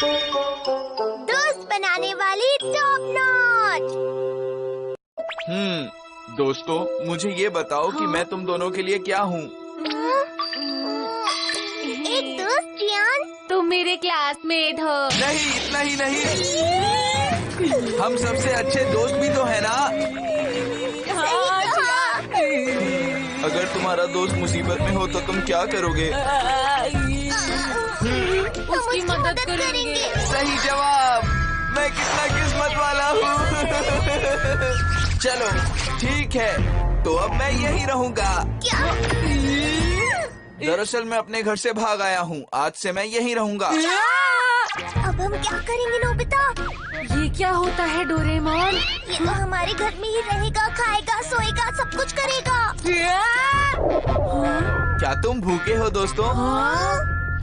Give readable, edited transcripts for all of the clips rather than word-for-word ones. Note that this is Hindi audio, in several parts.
दोस्त बनाने वाली टॉप नॉच। दोस्तों, मुझे ये बताओ कि मैं तुम दोनों के लिए क्या हूँ? एक दोस्त जियान। तुम मेरे क्लासमेट हो। नहीं, इतना ही नहीं, हम सबसे अच्छे दोस्त भी तो है ना। अगर तुम्हारा दोस्त मुसीबत में हो तो तुम क्या करोगे? उसकी मदद करेंगे। सही जवाब। मैं कितना किस्मत वाला हूँ। चलो ठीक है, तो अब मैं यही रहूँगा। दरअसल मैं अपने घर से भाग आया हूँ, आज से मैं यहीं रहूँगा। अब हम क्या करेंगे नोबिता? ये क्या होता है डोरेमोन? ये तो हमारे घर में ही रहेगा, खाएगा, सोएगा, सब कुछ करेगा। क्या तुम भूखे हो दोस्तों?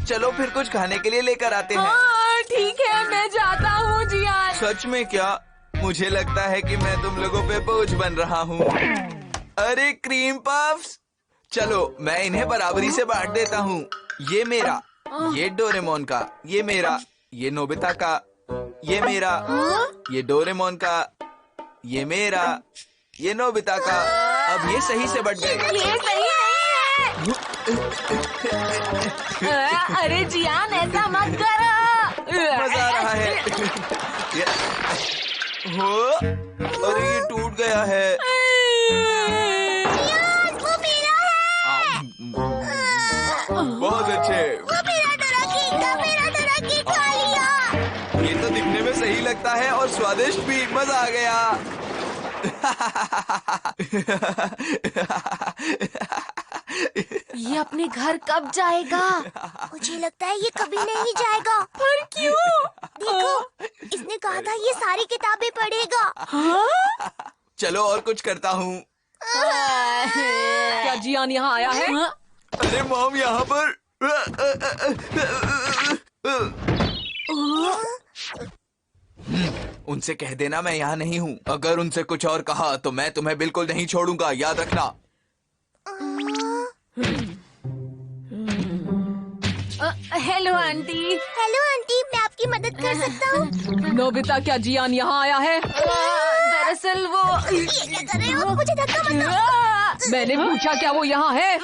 चलो फिर कुछ खाने के लिए लेकर आते हैं। ठीक है, मैं जाता हूँ जियान। सच में क्या? मुझे लगता है कि मैं तुम लोगों पे बोझ बन रहा हूँ। अरे क्रीम पफ्स, चलो मैं इन्हें बराबरी से बांट देता हूँ। ये मेरा, ये डोरेमोन का, ये मेरा, ये नोबिता का, ये मेरा, ये डोरेमोन का, ये मेरा, ये नोबिता का। अब ये सही से बट गए। ये सही है। अरे जियान, ऐसा मत करो। मजा आ रहा है। हो, अरे ये टूट गया है। वो मेरा है। बहुत अच्छे। वो मेरा डरा केक था, मेरा डरा केक खा लिया। ये तो दिखने में सही लगता है और स्वादिष्ट भी। मजा आ गया। ये अपने घर कब जाएगा? मुझे लगता है ये कभी नहीं जाएगा। पर क्यों? देखो, इसने कहा था ये सारी किताबें पढ़ेगा। चलो और कुछ करता हूँ। क्या जियान यहाँ आया है? अरे मॉम, यहाँ पर। उनसे कह देना मैं यहाँ नहीं हूँ। अगर उनसे कुछ और कहा तो मैं तुम्हें बिल्कुल नहीं छोड़ूंगा, याद रखना। Hello aunty. हेलो आंटी, मैं आपकी मदद कर सकता हूँ? नोबिता, क्या जियान यहाँ आया है? दरअसल वो ये क्या कर रहे हो? मुझे धक्का मत दो। मैंने पूछा क्या वो यहाँ है?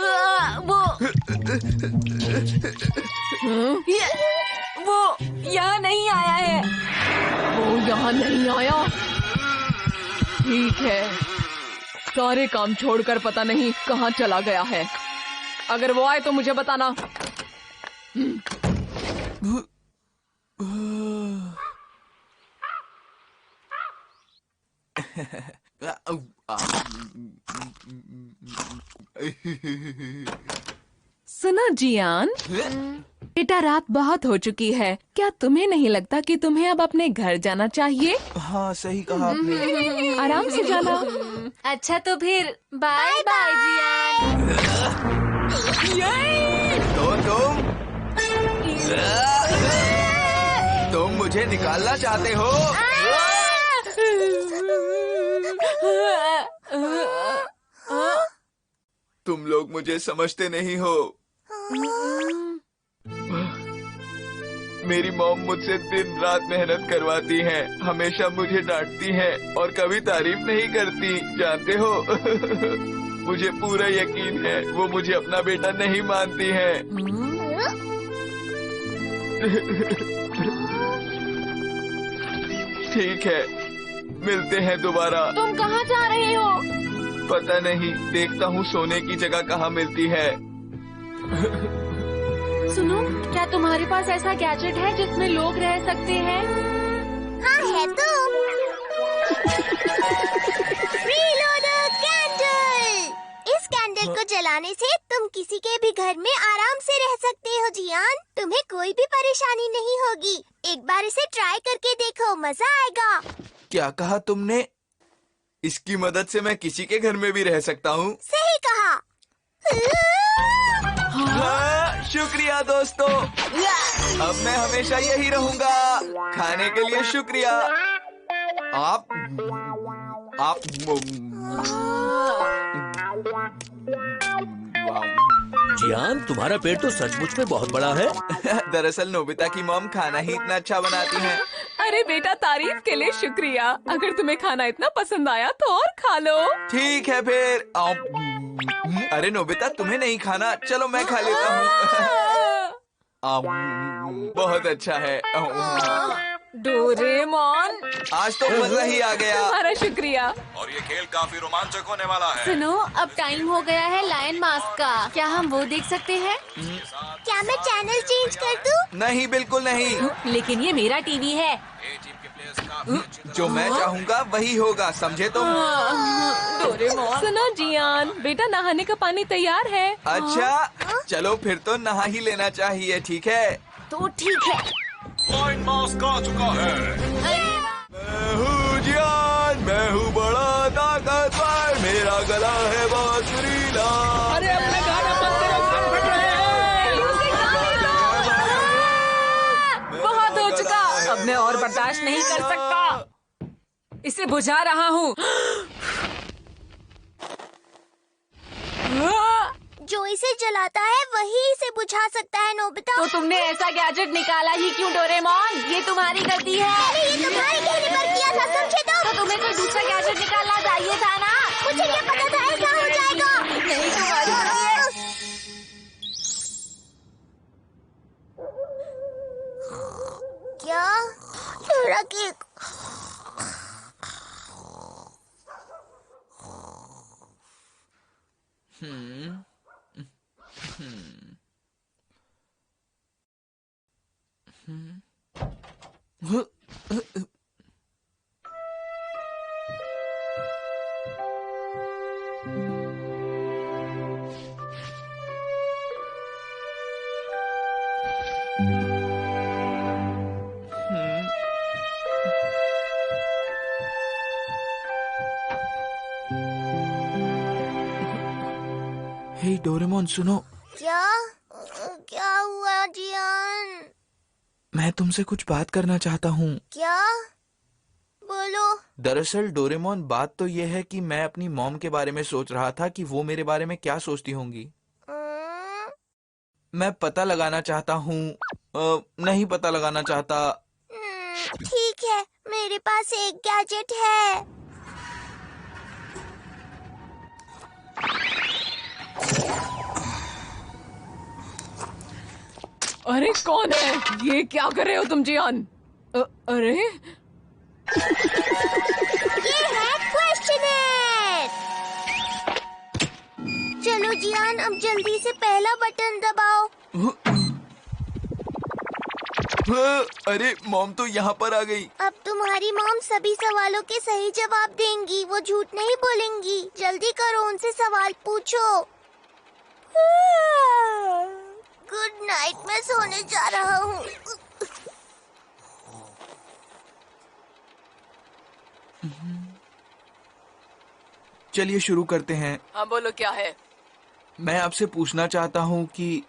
वो यहाँ नहीं आया है। वो यहाँ नहीं आया? ठीक है, सारे काम छोड़कर पता नहीं कहाँ चला गया है। अगर वो आए तो मुझे बताना। सुनो जियान, बेटा रात बहुत हो चुकी है। क्या तुम्हें नहीं लगता कि तुम्हें अब अपने घर जाना चाहिए? हाँ, सही कहा आपने। आराम से जाना। अच्छा तो फिर बाय बाय जियान। तो तुम मुझे निकालना चाहते हो? तुम लोग मुझे समझते नहीं हो। मेरी मॉम मुझसे दिन रात मेहनत करवाती है, हमेशा मुझे डांटती है और कभी तारीफ नहीं करती, जानते हो। मुझे पूरा यकीन है वो मुझे अपना बेटा नहीं मानती है। ठीक है, मिलते हैं दोबारा। तुम कहाँ जा रहे हो? पता नहीं, देखता हूँ सोने की जगह कहाँ मिलती है। सुनो, क्या तुम्हारे पास ऐसा गैजेट है जिसमें लोग रह सकते हैं? हाँ है तो। Reloader candle. इस कैंडल को जलाने से तुम किसी के भी घर में आराम से रह सकते हो जियान। तुम्हें कोई भी परेशानी नहीं होगी। एक बार इसे ट्राई करके देखो, मजा आएगा। क्या कहा तुमने? इसकी मदद से मैं किसी के घर में भी रह सकता हूँ? सही कहा। हाँ, शुक्रिया दोस्तों। अब मैं हमेशा यही रहूंगा। खाने के लिए शुक्रिया। आप जियान, तुम्हारा पेट तो सचमुच में बहुत बड़ा है। दरअसल नोबिता की मॉम खाना ही इतना अच्छा बनाती हैं। अरे बेटा, तारीफ के लिए शुक्रिया। अगर तुम्हें खाना इतना पसंद आया तो और खा लो। ठीक है फिर। अरे नोबिता, तुम्हें नहीं खाना, चलो मैं खा लेता हूँ। बहुत अच्छा है। डोरेमोन, आज तो मजा ही आ गया। तुम्हारा शुक्रिया। और ये खेल काफी रोमांचक होने वाला है। सुनो, अब टाइम हो गया है लायन मास्क का। क्या हम वो देख सकते हैं? क्या मैं चैनल चेंज कर दूं? नहीं, बिल्कुल नहीं। लेकिन ये मेरा टीवी है। जो मैं चाहूँगा वही होगा, समझे तुम? डोरेमोन, सुनो जियान, बेटा नहाने का पानी तैयार है। अच्छा, चलो फिर तो नहा ही लेना चाहिए, ठीक है? तो ठीक है। लाइन मास्क आ चुका है। मैं हूँ जियान, मैं हूँ बड़ा ताकतवर, मेरा गला है बहुत सुरीला। अरे अपने गाना बंद करो, कान फट रहे हैं। बहुत हो चुका, अब मैं और बर्दाश्त नहीं कर सकता। इसे बुझा रहा हूँ। जो इसे जलाता है वही इसे बुझा सकता है नोबिता। तो तुमने ऐसा गैजेट निकाला ही क्यों डोरेमोन? ये तुम्हारी गलती है। अरे ये तुम्हारे कहने पर किया था, समझे तुम? तो तुम्हें कोई दूसरा गैजेट निकालना चाहिए था ना। मुझे क्या पता था ऐसा हो जाएगा। नहीं, तुम्हारी गलती है। क्या? थोड़ा केक। हे डोरेमोन, सुनो। क्या? क्या हुआ जियान? मैं तुमसे कुछ बात करना चाहता हूँ। क्या? बोलो। दरअसल डोरेमोन, बात तो ये है कि मैं अपनी मॉम के बारे में सोच रहा था कि वो मेरे बारे में क्या सोचती होंगी। मैं पता लगाना चाहता हूँ। नहीं पता लगाना चाहता। ठीक है, मेरे पास एक गैजेट है। अरे कौन है ये? क्या कर रहे हो तुम जियान? अरे ये है क्वेश्चनर। चलो जियान, अब जल्दी से पहला बटन दबाओ। अरे मॉम तो यहाँ पर आ गई। अब तुम्हारी मॉम सभी सवालों के सही जवाब देंगी, वो झूठ नहीं बोलेंगी। जल्दी करो, उनसे सवाल पूछो। गुड नाइट, मैं सोने जा रहा हूँ। चलिए शुरू करते हैं। हाँ बोलो, क्या है? मैं आपसे पूछना चाहता हूँ कि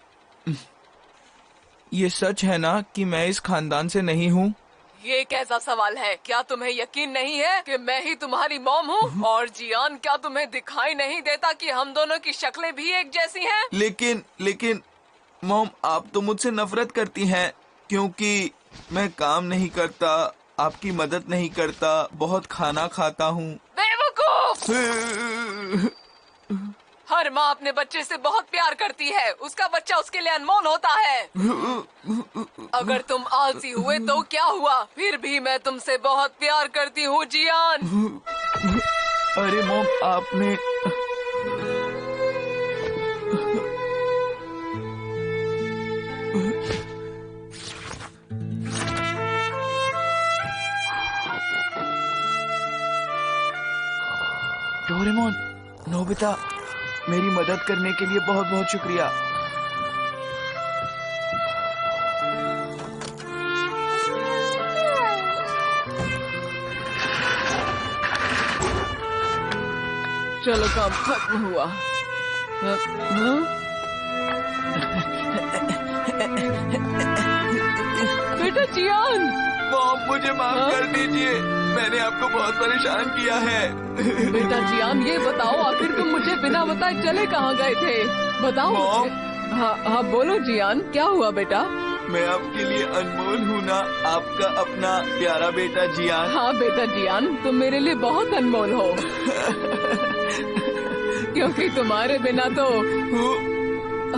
ये सच है ना कि मैं इस खानदान से नहीं हूँ? ये कैसा सवाल है? क्या तुम्हें यकीन नहीं है कि मैं ही तुम्हारी मॉम हूँ? और जियान, क्या तुम्हें दिखाई नहीं देता कि हम दोनों की शक्लें भी एक जैसी हैं? लेकिन मॉम, आप तो मुझसे नफरत करती हैं क्योंकि मैं काम नहीं करता, आपकी मदद नहीं करता, बहुत खाना खाता हूँ। बेवकूफ! हर माँ अपने बच्चे से बहुत प्यार करती है, उसका बच्चा उसके लिए अनमोल होता है। अगर तुम आलसी हुए तो क्या हुआ, फिर भी मैं तुमसे बहुत प्यार करती हूँ जियान। अरे मॉम, आपने डोरेमोन, नोबिता, मेरी मदद करने के लिए बहुत बहुत शुक्रिया। चलो, काम खत्म हुआ। बेटा जियान, मॉम, मुझे माफ कर दीजिए, मैंने आपको बहुत परेशान किया है। बेटा जियान, ये बताओ, आखिर तुम मुझे बिना बताए चले कहाँ गए थे? बताओ मॉम, मुझे। हाँ हाँ बोलो जियान, क्या हुआ बेटा? मैं आपके लिए अनमोल हूँ ना, आपका अपना प्यारा बेटा जियान। हाँ बेटा जियान, तुम मेरे लिए बहुत अनमोल हो। क्योंकि तुम्हारे बिना तो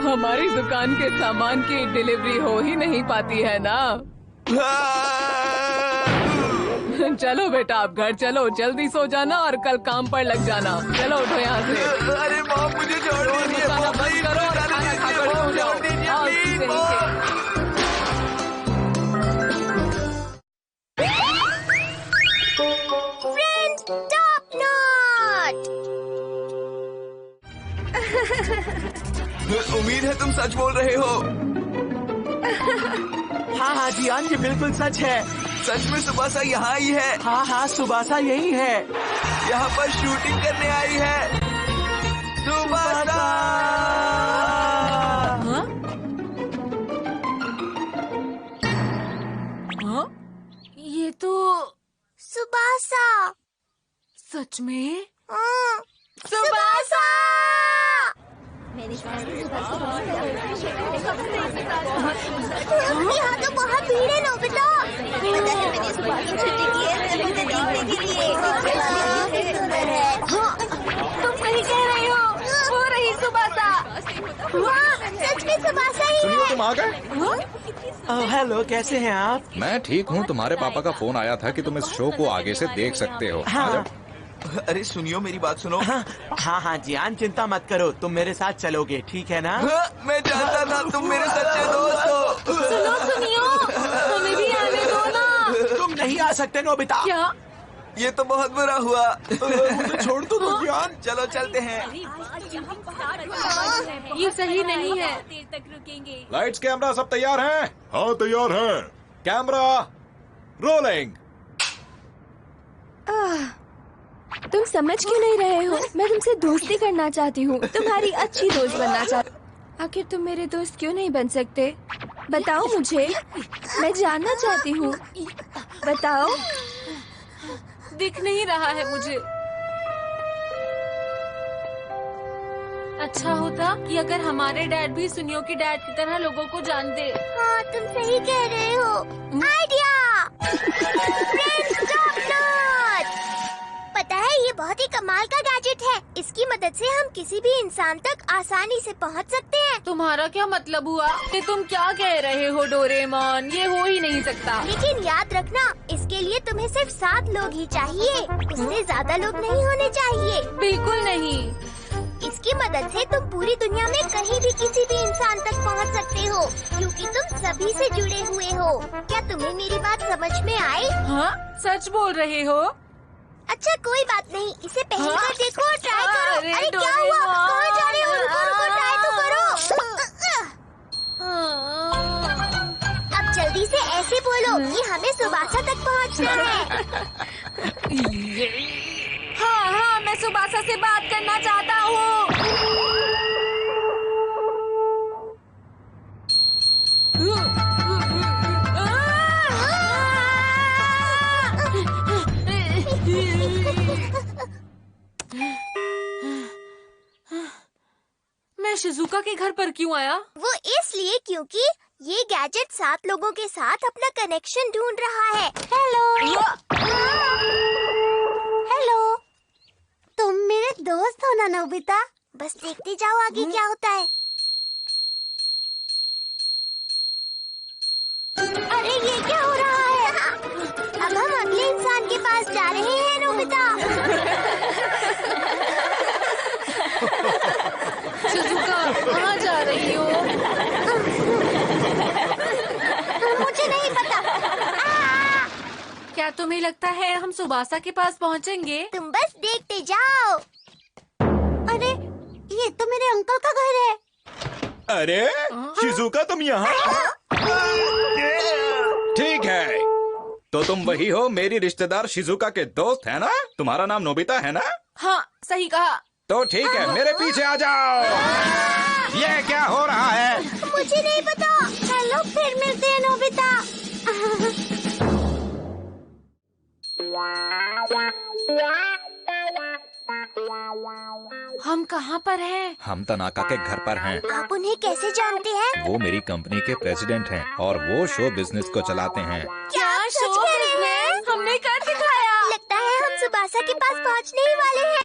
हमारी दुकान के सामान की डिलीवरी हो ही नहीं पाती है ना। चलो बेटा, आप घर चलो, जल्दी सो जाना और कल काम पर लग जाना। चलो उठो यहाँ से। अरे मॉम, मुझे छोड़ दीजिए, खाना बंद करो और खाना खाकर सो जाओ। और किसी नहीं फ्रेंड्स टॉप नॉट। उम्मीद है तुम सच बोल रहे हो। हाँ हाँ जियान, ये बिल्कुल सच है। सच में सुबासा यहाँ आई है। हाँ हाँ, सुबासा यही है। यहाँ पर शूटिंग करने आई है। सुबासा! हाँ? हाँ? ये तो सुबासा। सच में सुबासा। यहाँ तो बहुत भीड़ है नोबिता। पता है मैंने सुबह की छुट्टी की है सिर्फ इसे देखने के लिए। सुंदर है। तुम सही कह रही हो, वो रही सुबासा। हाँ, सच में सुबासा ही सुनियो, है। तुम आ गए? हेलो, कैसे हैं आप? मैं ठीक हूँ। तुम्हारे पापा का फोन आया था कि तुम इस शो को आगे से देख सकते हो। आ जाओ। अरे सुनियो, मेरी बात सुनो। हाँ हाँ हाँ जियान, चिंता मत करो, तुम मेरे साथ चलोगे, ठीक है ना? मैं जानता था तुम मेरे सच्चे दोस्त हो। सुनियो, हमें भी आने दो ना। तुम नहीं आ सकते नोबिता। क्या? ये तो बहुत बुरा हुआ। मुझे छोड़ दो तुम जियान। चलो चलते हैं। ये सही नहीं है। लाइट्स, कैमरा, सब तैयार हैं? हाँ, तैयार हैं। Camera rolling. तुम समझ क्यों नहीं रहे हो? मैं तुमसे दोस्ती करना चाहती हूँ, तुम्हारी अच्छी दोस्त बनना चाहती। आखिर तुम मेरे दोस्त क्यों नहीं बन सकते? बताओ मुझे, मैं जानना चाहती हूँ। बताओ। दिख नहीं रहा है मुझे। अच्छा होता कि अगर हमारे डैड भी सुनियो की डैड की तरह लोगों को जानते। हाँ, तुम सही कह रहे हो। आइडिया। Friends top not. पता है, ये बहुत ही कमाल का गैजेट है। इसकी मदद से हम किसी भी इंसान तक आसानी से पहुंच सकते हैं। तुम्हारा क्या मतलब हुआ? कि तुम क्या कह रहे हो डोरेमोन? ये हो ही नहीं सकता। लेकिन याद रखना, इसके लिए तुम्हें सिर्फ 7 लोग ही चाहिए, उससे ज्यादा लोग नहीं होने चाहिए। बिल्कुल नहीं। इसकी मदद से तुम पूरी दुनिया में कहीं भी किसी भी इंसान तक पहुंच सकते हो, क्योंकि तुम सभी से जुड़े हुए हो। क्या तुम्हें मेरी बात समझ में आई? हाँ, सच बोल रहे हो? अच्छा, कोई बात नहीं, इसे पहले हाँ? बार देखो और ट्राई करो। अरे अरे क्या हुआ? डोरेमोन। कहाँ जा रहे हो? रुको रुको, ट्राई तो करो। अब जल्दी से ऐसे बोलो कि हमें सुबासा तक पहुंचना है। हाँ हाँ, मैं सुबासा से बात करना चाहता हूँ। मैं शिजुका के घर पर क्यों आया? वो इसलिए क्योंकि ये गैजेट 7 लोगों के साथ अपना कनेक्शन ढूंढ रहा है। हेलो। हेलो, तुम मेरे दोस्त हो ना नोबिता? बस देखते जाओ आगे क्या होता है। अरे ये क्या हो रहा है? अब हम अगले इंसान के पास जा रहे हैं नोबिता। शिजुका, कहाँ जा रही हो? मुझे नहीं पता। क्या तुम्हें लगता है हम सुबासा के पास पहुँचेंगे? तुम बस देखते जाओ। अरे, ये तो मेरे अंकल का घर है। अरे शिजुका, तुम यहाँ? ठीक है, तो तुम वही हो मेरी रिश्तेदार शिजुका के दोस्त, है ना? तुम्हारा नाम नोबिता है ना? हाँ, सही कहा। तो ठीक है, मेरे पीछे आ जाओ। ये क्या हो रहा है? मुझे नहीं पता। चलो फिर मिलते हैं नोबिता। हम कहाँ पर हैं? हम तनाका के घर पर हैं। आप उन्हें कैसे जानते हैं? वो मेरी कंपनी के प्रेसिडेंट हैं और वो शो बिजनेस को चलाते हैं। क्या आप शो सच कह रहे हैं? बिजनेस? हमने कर दिखाया। लगता है हम सुबासा के पास पहुंचने ही वाले हैं।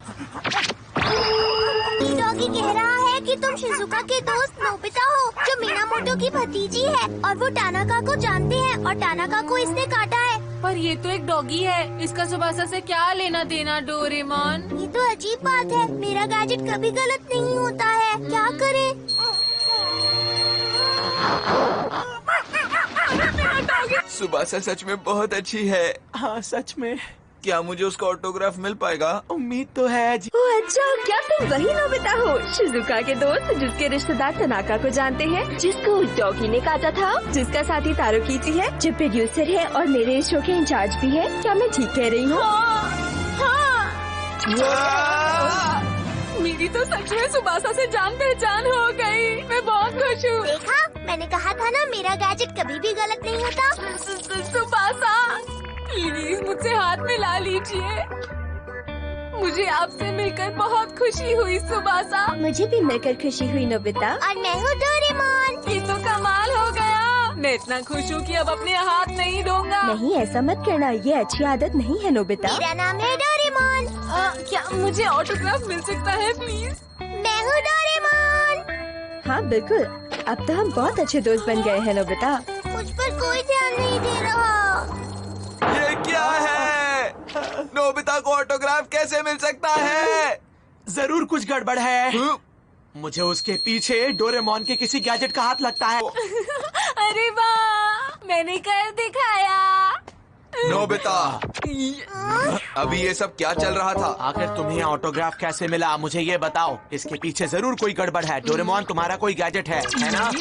डॉगी कह रहा है कि तुम शिजुका के दोस्त नोबिता हो, जो मीनामोटो की भतीजी है, और वो टानाका को जानते हैं और टानाका को इसने काटा है। पर ये तो एक डॉगी है, इसका सुबासा से क्या लेना देना डोरेमोन? ये तो अजीब बात है, मेरा गैजेट कभी गलत नहीं होता है, क्या करें? सुबासा सच में बहुत अच्छी है। हाँ सच में, क्या मुझे उसका ऑटोग्राफ मिल पाएगा? उम्मीद तो है जी। ओह अच्छा, क्या तुम वही नोबिता हो, शिजुका के दोस्त, जिसके रिश्तेदार तनाका को जानते हैं, जिसको उस डॉगी ने काटा था, जिसका साथी तारुकीची है, जो प्रोड्यूसर है और मेरे इस शो के इंचार्ज भी है। क्या मैं ठीक कह रही हूँ? मेरी तो सच में सुबासा से जान पहचान हो गई। मैं बहुत खुश हूँ। देखा, मैंने कहा था ना, मेरा गैजेट कभी भी गलत नहीं होता। सुबासा, प्लीज मुझसे हाथ मिला लीजिए। मुझे आपसे मिलकर बहुत खुशी हुई सुबासा। मुझे भी मिलकर खुशी हुई नोबिता। और मैं हूँ डोरेमोन। ये तो कमाल हो गया। मैं इतना खुश हूँ कि अब अपने हाथ नहीं दूंगा। नहीं, ऐसा मत करना, ये अच्छी आदत नहीं है नोबिता। मेरा नाम है डोरेमोन। क्या मुझे ऑटोग्राफ मिल सकता है प्लीज? मैं हूँ डोरेमोन। हाँ बिल्कुल, अब तो हम बहुत अच्छे दोस्त बन गए हैं नोबिता। मुझ पर कोई ध्यान नहीं दे रहा। ये क्या है? नोबिता को ऑटोग्राफ कैसे मिल सकता है? जरूर कुछ गड़बड़ है। हम्म, मुझे उसके पीछे डोरेमोन के किसी गैजेट का हाथ लगता है। अरे वाह, मैंने कर दिखाया। नोबिता, अभी ये सब क्या चल रहा था? आखिर तुम्हें ऑटोग्राफ कैसे मिला, मुझे ये बताओ। इसके पीछे जरूर कोई गड़बड़ है। डोरेमोन, तुम्हारा कोई गैजेट है ना?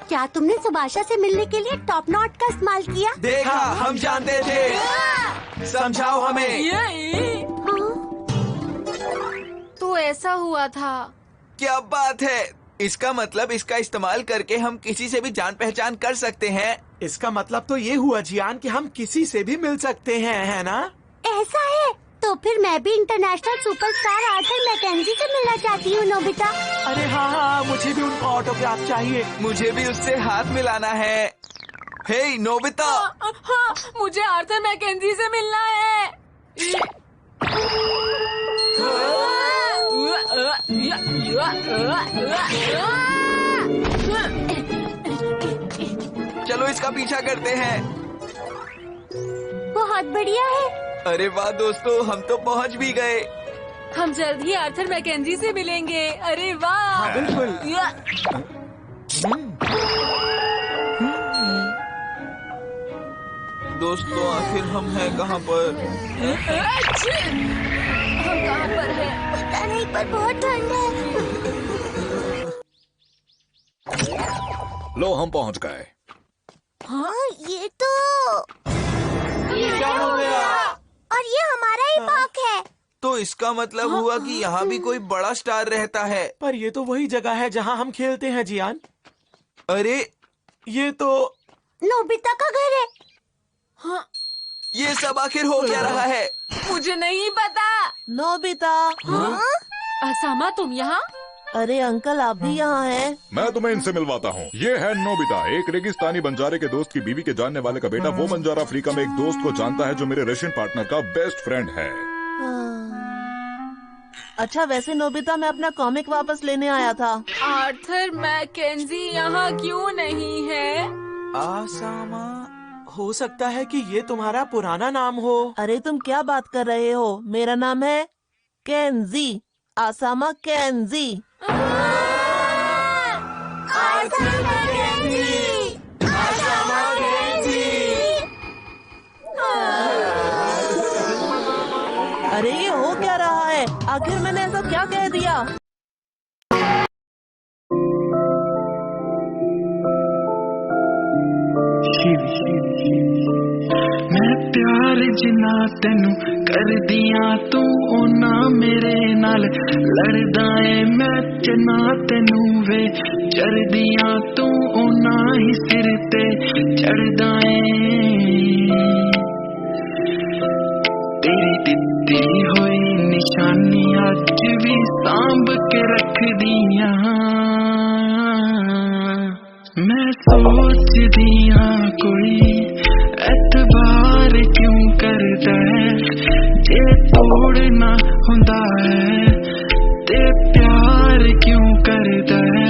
क्या तुमने सुभाषा से मिलने के लिए टॉप नॉट का इस्तेमाल किया? देखा, हम जानते थे। समझाओ हमें। ये तो ऐसा हुआ था। क्या बात है? इसका मतलब इसका इस्तेमाल करके हम किसी से भी जान पहचान कर सकते हैं। इसका मतलब तो ये हुआ जियान कि हम किसी से भी मिल सकते हैं, है ना? ऐसा है? तो फिर मैं भी इंटरनेशनल सुपरस्टार आर्थर मैकेंजी से मिलना चाहती हूँ नोबिता। अरे हाँ, मुझे भी उनका ऑटोग्राफ चाहिए। मुझे भी उससे हाथ मिलाना है। हे नोबिता, हाँ, मुझे आर्थर मैकेंजी से मिलना है। चलो इसका पीछा करते हैं। बहुत बढ़िया है। अरे वाह दोस्तों, हम तो पहुंच भी गए। हम जल्द ही आर्थर मैकेंजी से मिलेंगे। अरे वाह। हाँ, बिल्कुल। दोस्तों, आखिर हम हैं कहाँ पर? हम कहाँ पर हैं? पता नहीं, पर बहुत ठंड है। लो, हम पहुंच गए। हाँ, ये तो क्या हो गया? और ये हमारा ही पार्क है। तो इसका मतलब हुआ कि यहाँ भी कोई बड़ा स्टार रहता है। पर ये तो वही जगह है जहाँ हम खेलते हैं जियान। अरे, ये तो नोबिता का घर है। हाँ, ये सब आखिर हो क्या रहा है? मुझे नहीं पता। नोबिता। असामा, तुम यहाँ? अरे अंकल, आप भी यहाँ हैं? मैं तुम्हें इनसे मिलवाता हूँ। ये है नोबिता, एक रेगिस्तानी बंजारे के दोस्त की बीवी के जानने वाले का बेटा। वो बंजारा अफ्रीका में एक दोस्त को जानता है जो मेरे रशियन पार्टनर का बेस्ट फ्रेंड है। अच्छा, वैसे नोबिता, मैं अपना कॉमिक वापस लेने आया था। आर्थर मैकेंजी यहाँ क्यों नहीं है? आसामा, हो सकता है कि ये तुम्हारा पुराना नाम हो। अरे तुम क्या बात कर रहे हो? मेरा नाम है केंजी, आसामा केंजी। अरे ये हो क्या रहा है? आखिर मैंने ऐसा क्या कह दिया? मैं प्यार जिना तेनू कर दिया, तू ओना मेरे नाल लड़दा है। मैं जना तेनू वे चढ़ दिया, तू ओना ही सिर ते चढ़दा है। तेरी दित्ती होई निशानी अज भी सांभ के रख दिया मैं सोच दिया कोई एतबार क्यों करता है जे तोड़ना हुंदा है ते प्यार क्यों करता है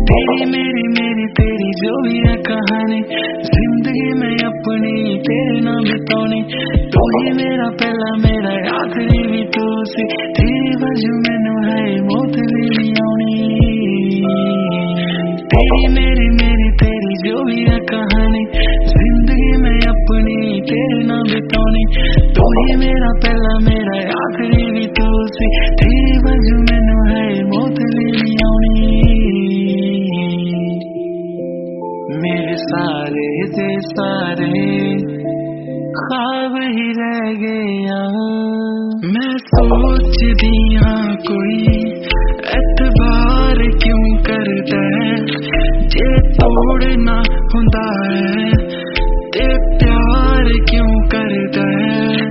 तेरी मेरी मेरी तेरी जो भी है कहानी जिंदगी में अपनी तेरे नाम बितानी तू ही मेरा पहला मेरा आखिरी भी तू सी तेरी वजह मैनू है मौत भी नहीं आनी तेरी मेरी मेरी तेरी जो भी है कहानी जिंदगी में अपनी तेरे नाम बितानी तू ही मेरा पहला मेरा आखिरी भी तू सी तेरी वजह मैनू है मौत भी नहीं आनी मेरे सारे दे सारे ख्वाब ही रह गया मैं सोच दिया कोई एतबार क्यों करता है जे तोड़ना हुंदा है ते प्यार क्यों करता है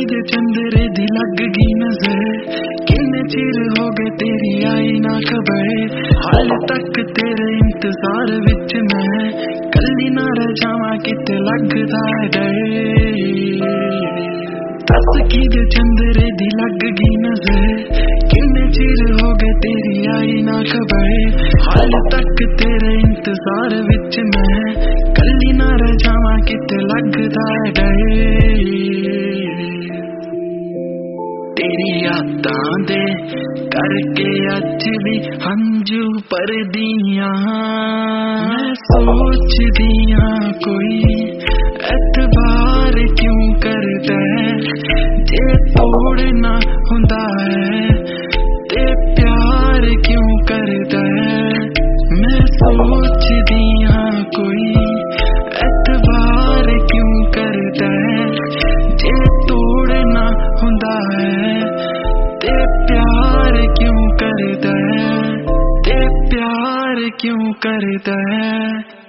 दे चंद्रे दी लग गई नजर किन्ने चिर हो गए तेरी आई ना खबर हाल तक तेरे इंतजार विच मैं कल्ली ना रह जावा किते लगदा डर दस की दे चंद्रे दी लग गई नजर किन्ने चिर हो गए तेरी आई ना खबर हाल तक तेरे इंतजार विच मैं कल्ली ना रह जावा किते लगदा डर तेरी यादां दे करके अज भी हंजू पर दिया मैं सोच दिया कोई एतबार क्यों करता है जे तोड़ना हुंदा है ते प्यार क्यों करता है मैं सोच दिया कोई एतबार क्यों करता है जे तोड़ना हुंदा है ते प्यार क्यों करता है ते प्यार क्यों करता है